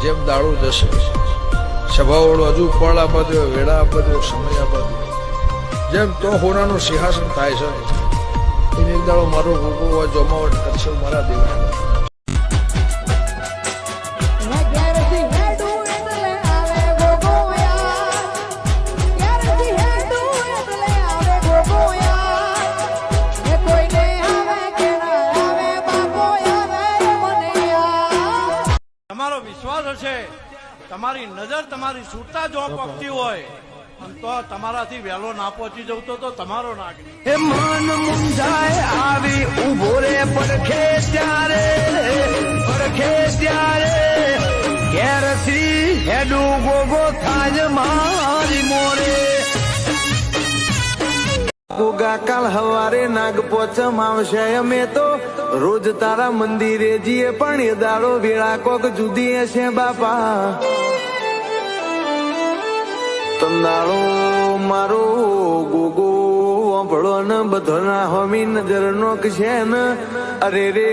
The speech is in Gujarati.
જેમ દાડો જશે સભાવાળો હજુ ફળ આપવા દો, વેળા આપવા દો, સમય આપવા દો, જેમ તો હોનાનું સિંહાસન થાય છે એને એક દાડો મારો ગોગો જમાવટ કરશે મારા દેવા. તમારો વિશ્વાસ હશે, તમારી નજર તમારી છૂટતા જો પકતી હોય તો તમારાથી વહેલો ના પહોંચી જવું તો તમારો નાક એ મન મુંજાય આવી ઉભો રે પડખે ત્યારે ઘેરથી હેડું ગોગો થાય મારી મોરે. ગોગા કાલ હવારે નાગ પોચમ આવશે, અમે તો રોજ તારા મંદિરે જઈએ પણ એ દાડો વેળા કોક જુદી હશે બાપા. તંદાળો મારો ગોગો વાંભળો ને બધો ના હોમી નજર નો છે ને અરે રે